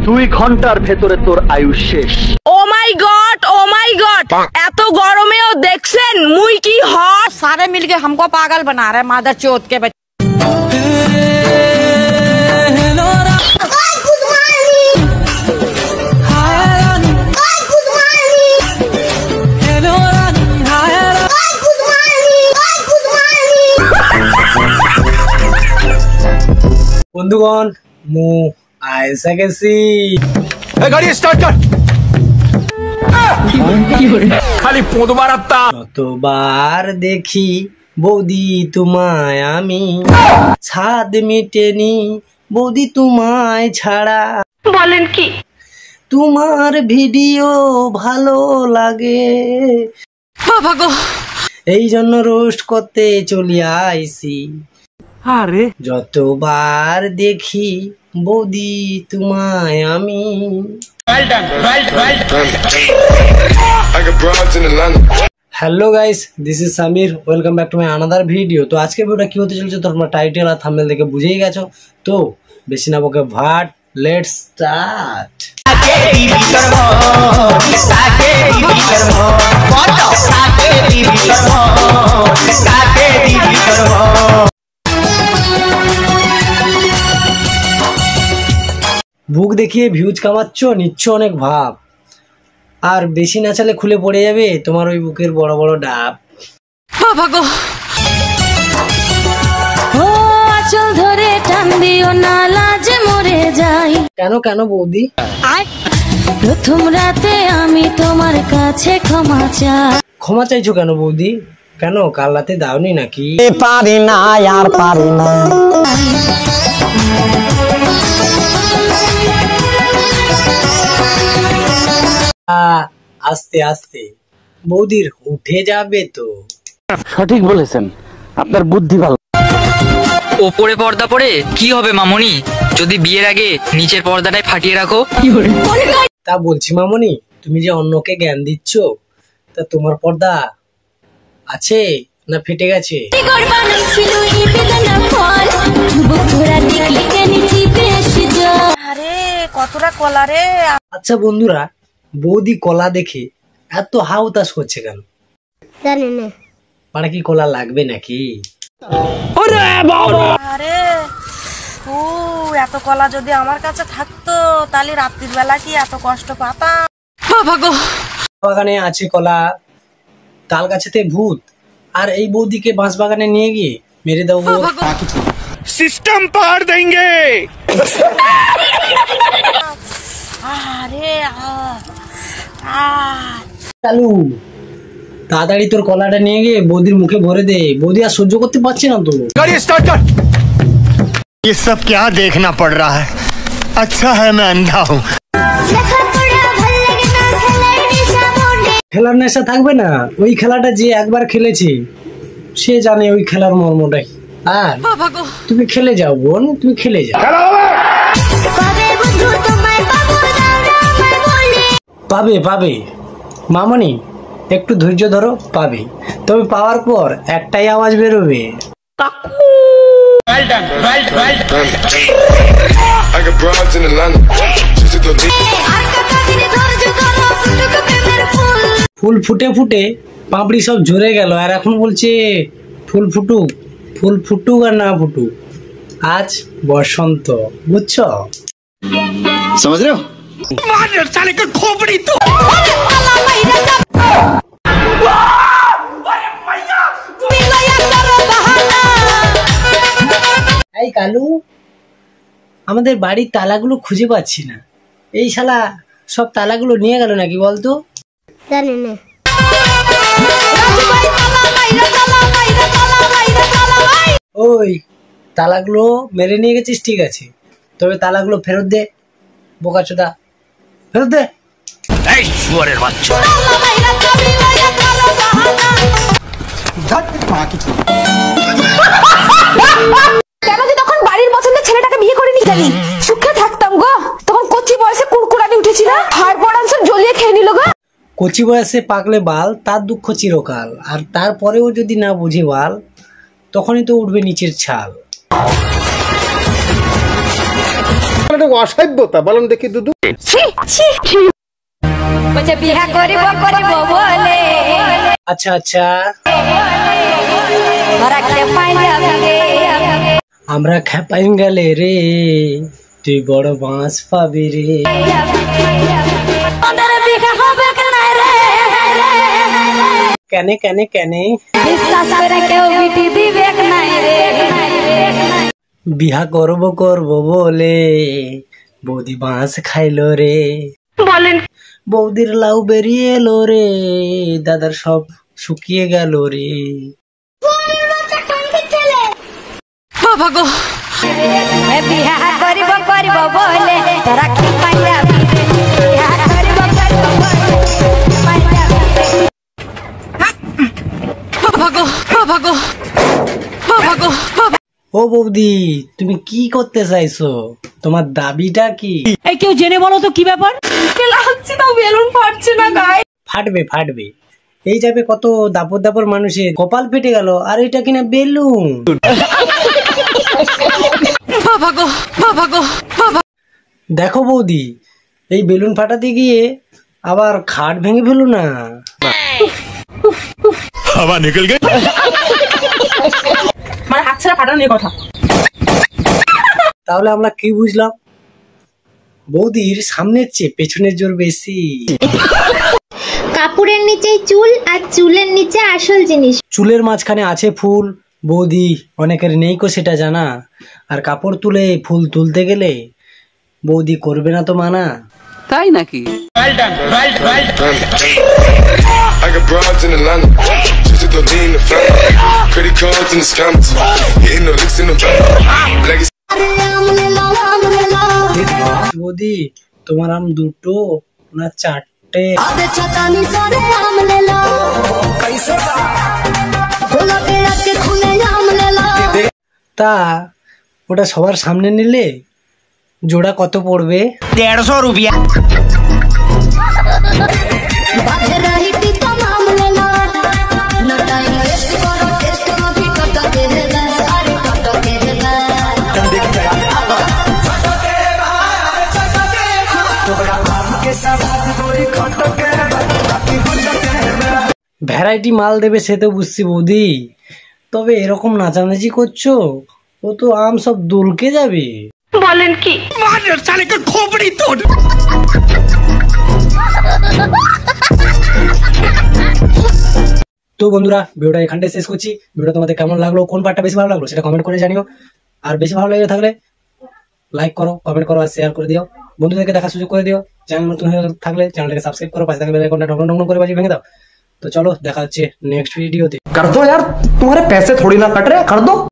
2 ঘন্টার ভেতরে তোর আয়ু শেষ। ও মাই গড এত গরমেও দেখছেন মুই কি হট। सारे मिलके हमको पागल बना रहे मादर चौथ के बच्चे। বন্ধুগণ মু আইসা গেছি। গাড়ি স্টার্ট কর। খালি পদবার আত্মা। যতবার দেখি বৌদি তোমায় আমি, ছাদ মিটেনি বৌদি তোমায় ছাড়া। বলেন কি? তোমার ভিডিও ভালো লাগে, বাবা গো, এই জন্য রোস্ট করতে চলে আইছি। আরে যতবার দেখি বৌদি তোমায় আমি। Hello guys, this is Samir, welcome back to my another video. তো আজকের ভিডিওটা কি হতে চলেছে তোমরা টাইটেল আর থাম্বনেল দেখে বুঝেই গেছো। তো বেশি না বকে ভাট, লেটস স্টার্ট। বুক দেখিয়ে ভিউজ কামাচ্ছ, নিচ্ছ অনেক ভাব, আর বেশি নাচালে খুলে পড়ে যাবে তোমার ওই বুকের বড় বড় ডাব। বাবা গো, ও আঁচল ধরে টান দিও না, লাজে মরে যাই। কেন কেন বৌদি? প্রথম রাতে আমি তোমার কাছে ক্ষমা চাই। ক্ষমা চাইছো কেন বৌদি? কেন কাল রাতে দাওনি নাকি? পারি না আর পারি না। আস্তে আস্তে বৌদির উঠে যাবে তো। সঠিক বলেছেন, আপনার বুদ্ধি ভালো। ওপরে পর্দা পরে কি হবে মামনি, যদি বিয়ের আগে নিচের পর্দাটাই ফাটিয়ে রাখো। তা বলছি মামনি, তুমি যে অন্যকে জ্ঞান দিচ্ছ, তা তোমার পর্দা আছে না ফেটে গেছে? আরে কতটা কলা রে। আচ্ছা বন্ধুরা, বৌদি কলা দেখে এত হাউতাস করছে কেন? জানি না, মানে কি কলা লাগবে নাকি? আরে এত কলা যদি আমার কাছে থাকতো তাহলে রাত্রির বেলা কি এত কষ্ট পাতাম। বাবা গো, বাগানে আছে কলা, তাল গাছেতে ভূত, আর এই বৌদিকে বাঁশ বাগানে নিয়ে গিয়ে মেরে দেবো। সিস্টেম পার দেंगे। আরে চালু, তাড়াতাড়ি তোর কলাটা নিয়ে গিয়ে বৌদির মুখে ভরে দে, বৌদি আর সহ্য করতে পারছে না তো। गाड़ी स्टार्ट कर। ये सब क्या देखना पड़ रहा है, अच्छा है मैं अंधा हूँ। খেলার নেশা থাকবে না? ওই খেলাটা যে একবার খেলেছে সে জানে ওই খেলার মর্মটাই। আর তুমি খেলে যাও বোন, তুমি খেলে যাও। পাবে পাবে মামনি, একটু ধৈর্য ধরো, পাবে। তবে পাওয়ার পর একটাই আওয়াজ বেরোবে, ফুল ফুটে ফুটে পাপড়ি সব ঝরে গেল, আর এখন বলছে ফুল ফুটুক। ফুল ফুটুক আর না ফুটুক, আজ বসন্ত, বুঝছো? समझ रहे हो? साले का खोपड़ी तो। এই কালু, আমাদের বাড়ির তালাগুলো খুঁজে পাচ্ছি না, এই শালা সব তালাগুলো নিয়ে গেল নাকি বলতো? জানি না। ওই তালাগুলো মেরে নিয়ে গেছিস ঠিক আছে, তবে তালাগুলো ফেরত দে, বোকাচোদা, ফেরত দে। এই শুয়োরের বাচ্চা। কেন যে তখন বাড়ির পছন্দের ছেলেটাকে বিয়ে করে নিয়ে গেলি? সুখে থাকতাম গো, তখন কচি বয়সে কুড়কুড়ানি উঠেছিল, হাড় পড়াংশ জ্বলিয়ে খেয়ে নিল গো। কচি বয়সে পাকলে বাল, তার দুঃখ চিরকাল, আর তারপরেও যদি না বুঝে বাল, তখনই তো উঠবে নিচের ছাল। অসভ্যতা বলেন দেখি দুদু। বলছে বিয়া করিব করিব বলে আচ্ছা আচ্ছা, তোরা খেপাই যাবি রে, আমরা খেপাইন গেলে রে, তুই বড় বাঁশ পাবি রে। তোদের বিয়া হবে না রে, কেনে কেনে কেনে বিশ্বাস করে কেউ বিটি দিবে না রে। বিহা করব করব বলে বৌদি বাঁশ খাইলো রে। বলেন বৌদির লাউ বেরিয়ে এলো রে, দাদার সব শুকিয়ে গেল রে। বাবা গো, বিয়া করিব করিব বলে তোরা খেপাই যাবি রে, বিয়া করিব করিব বলে খেপাই যাবি রে। বাবা গো, বাবা গো, বাবা গো, বাবা। ও বৌদি, তুমি কি করতে চাইছো? তোমার দাবিটা কি? এই কেউ জেনে বলো তো কি ব্যাপার? লাগছে তো বেলুন ফাটছে না গায়ে। ফাটবে ফাটবে, এই যাবে কত দাপর দাপর মানুষের কপাল ফেটে গেল, আর এটা কিনা বেলুন। বাবা গো, বাবা গো, বাবা। দেখো বৌদি, এই বেলুন ফাটাতে গিয়ে আবার খাট ভেঙে ফেলো না। हवा निकल गई। মানে হাত ছাড়া ফাটানোর কথা। তাহলে আমরা কি বুঝলাম? বৌদির সামনের চেয়ে পেছনের জোর বেশি। কাপড়ের নিচে চুল আর চুলের নিচে আসল জিনিস। চুলের মাঝখানে আছে ফুল, বৌদি অনেকের নেই কো সেটা জানা। আর কাপড় তুলে ফুল তুলতে গেলে বৌদি করবে না তো মানা। তাই নাকি? I got broads in Atlanta, just to lean the family. Credit cards in the scammers, hitting the licks in the legacy. বৌদি, তোমার আম দুটো না চারটে? তা ওটা সবার সামনে নিলে জোড়া কত পড়বে? 150 रुपया। ভ্যারাইটি মাল দেবে সে তো বুঝছি বৌদি, তবে এরকম নাচানাচি করছো, ও তো আম সব দুলকে যাবে। বলেন কি? তো বন্ধুরা, ভিডিওটা এখানটায় শেষ করছি। ভিডিও তোমাদের কেমন লাগলো, কোন পার্টটা বেশি ভালো লাগলো সেটা কমেন্ট করে জানিও। আর বেশি ভালো লেগে থাকলে লাইক করো, কমেন্ট করো আর শেয়ার করে দিও, বন্ধুদেরকে দেখার সুযোগ করে দিও। চ্যানেল নতুন হয়ে থাকলে চ্যানেলটাকে সাবস্ক্রাইব করো, পাশে থাকা বেল আইকনটা ঢং ঢং করে বাজিয়ে ভেঙে দাও। तो चलो देखा नेक्स्ट वीडियो। कर दो यार, तुम्हारे पैसे थोड़ी ना कट रहे, कर दो।